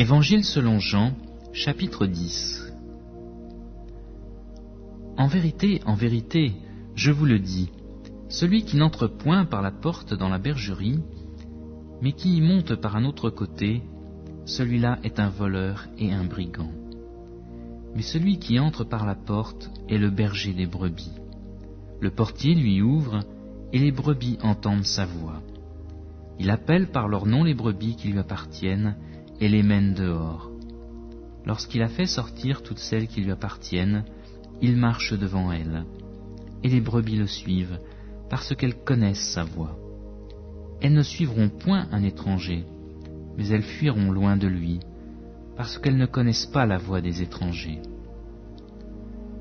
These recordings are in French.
Évangile selon Jean, chapitre 10. En vérité, je vous le dis, celui qui n'entre point par la porte dans la bergerie, mais qui y monte par un autre côté, celui-là est un voleur et un brigand. Mais celui qui entre par la porte est le berger des brebis. Le portier lui ouvre, et les brebis entendent sa voix. Il appelle par leur nom les brebis qui lui appartiennent, et les mène dehors. Lorsqu'il a fait sortir toutes celles qui lui appartiennent, il marche devant elles, et les brebis le suivent, parce qu'elles connaissent sa voix. Elles ne suivront point un étranger, mais elles fuiront loin de lui, parce qu'elles ne connaissent pas la voix des étrangers.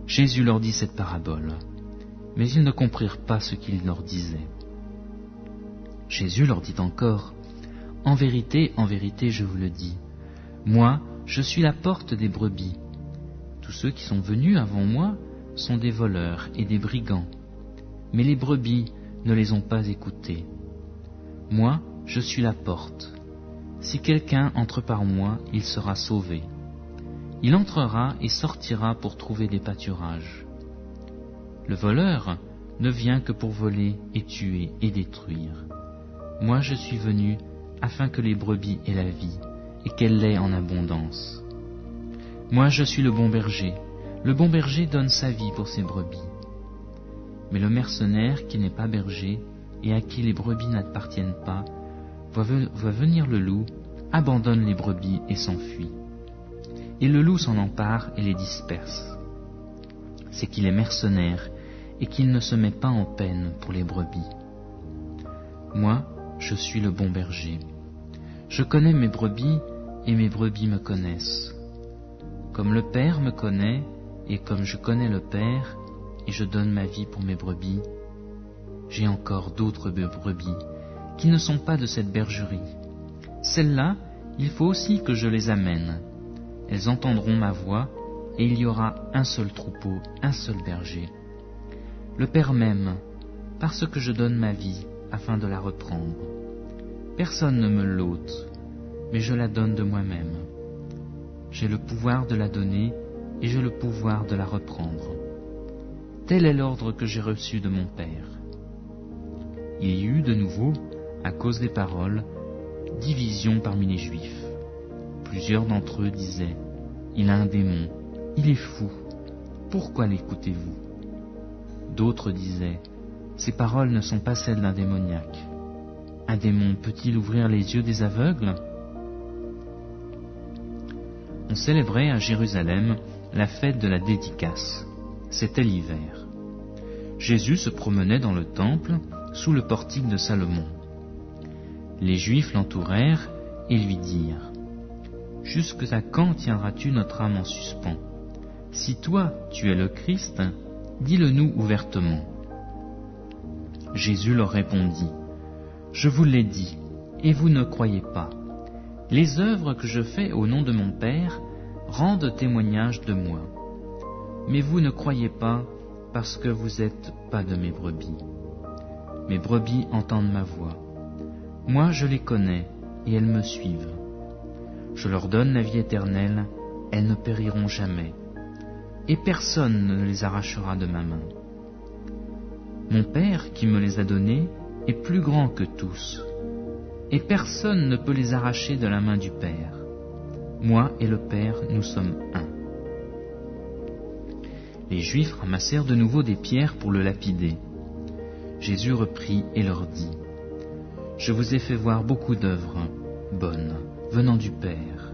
Jésus leur dit cette parabole, mais ils ne comprirent pas ce qu'il leur disait. Jésus leur dit encore, « En vérité, je vous le dis, moi, je suis la porte des brebis. Tous ceux qui sont venus avant moi sont des voleurs et des brigands, mais les brebis ne les ont pas écoutés. Moi, je suis la porte. Si quelqu'un entre par moi, il sera sauvé. Il entrera et sortira pour trouver des pâturages. Le voleur ne vient que pour voler et tuer et détruire. Moi, je suis venu afin que les brebis aient la vie et qu'elle l'ait en abondance. Moi, je suis le bon berger. Le bon berger donne sa vie pour ses brebis. Mais le mercenaire qui n'est pas berger et à qui les brebis n'appartiennent pas, voit venir le loup, abandonne les brebis et s'enfuit. Et le loup s'en empare et les disperse. C'est qu'il est mercenaire et qu'il ne se met pas en peine pour les brebis. Moi, je suis le bon berger. Je connais mes brebis et mes brebis me connaissent. Comme le Père me connaît et comme je connais le Père et je donne ma vie pour mes brebis, j'ai encore d'autres brebis qui ne sont pas de cette bergerie. Celles-là, il faut aussi que je les amène. Elles entendront ma voix et il y aura un seul troupeau, un seul berger. Le Père m'aime parce que je donne ma vie afin de la reprendre. Personne ne me l'ôte, mais je la donne de moi-même. J'ai le pouvoir de la donner et j'ai le pouvoir de la reprendre. Tel est l'ordre que j'ai reçu de mon Père. Il y eut de nouveau, à cause des paroles, division parmi les Juifs. Plusieurs d'entre eux disaient, « Il a un démon, il est fou, pourquoi l'écoutez-vous » D'autres disaient, « Ces paroles ne sont pas celles d'un démoniaque. Un démon peut-il ouvrir les yeux des aveugles » On célébrait à Jérusalem la fête de la dédicace. C'était l'hiver. Jésus se promenait dans le temple sous le portique de Salomon. Les Juifs l'entourèrent et lui dirent, « Jusqu'à quand tiendras-tu notre âme en suspens? Si toi, tu es le Christ, dis-le-nous ouvertement. » Jésus leur répondit, « Je vous l'ai dit, et vous ne croyez pas. Les œuvres que je fais au nom de mon Père rendent témoignage de moi. Mais vous ne croyez pas parce que vous n'êtes pas de mes brebis. Mes brebis entendent ma voix. Moi, je les connais et elles me suivent. Je leur donne la vie éternelle, elles ne périront jamais, et personne ne les arrachera de ma main. Mon Père qui me les a donnés est plus grand que tous, et personne ne peut les arracher de la main du Père. Moi et le Père, nous sommes un. » Les Juifs ramassèrent de nouveau des pierres pour le lapider. Jésus reprit et leur dit, « Je vous ai fait voir beaucoup d'œuvres bonnes venant du Père.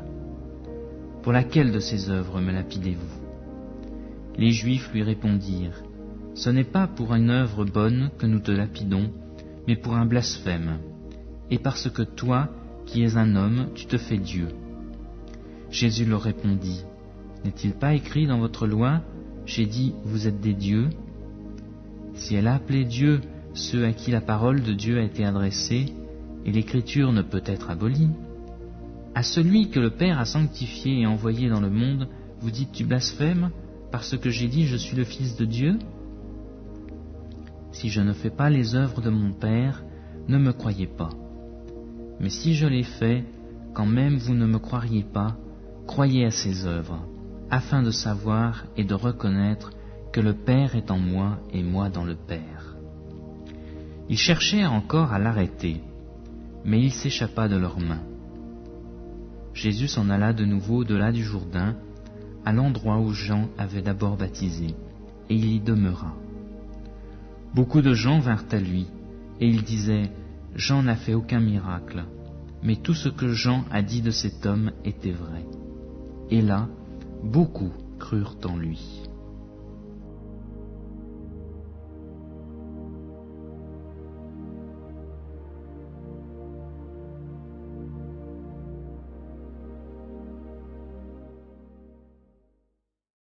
Pour laquelle de ces œuvres me lapidez-vous » Les Juifs lui répondirent, « Ce n'est pas pour une œuvre bonne que nous te lapidons, mais pour un blasphème, et parce que toi, qui es un homme, tu te fais Dieu. » Jésus leur répondit, « N'est-il pas écrit dans votre loi, j'ai dit, vous êtes des dieux » Si elle a appelé Dieu ceux à qui la parole de Dieu a été adressée, et l'écriture ne peut être abolie, à celui que le Père a sanctifié et envoyé dans le monde, vous dites tu blasphèmes, parce que j'ai dit je suis le Fils de Dieu? Si je ne fais pas les œuvres de mon Père, ne me croyez pas. Mais si je les fais, quand même vous ne me croiriez pas, croyez à ses œuvres, afin de savoir et de reconnaître que le Père est en moi et moi dans le Père. » Ils cherchèrent encore à l'arrêter, mais il s'échappa de leurs mains. Jésus s'en alla de nouveau au-delà du Jourdain, à l'endroit où Jean avait d'abord baptisé, et il y demeura. Beaucoup de gens vinrent à lui, et ils disaient, « Jean n'a fait aucun miracle, mais tout ce que Jean a dit de cet homme était vrai. » Et là, beaucoup crurent en lui.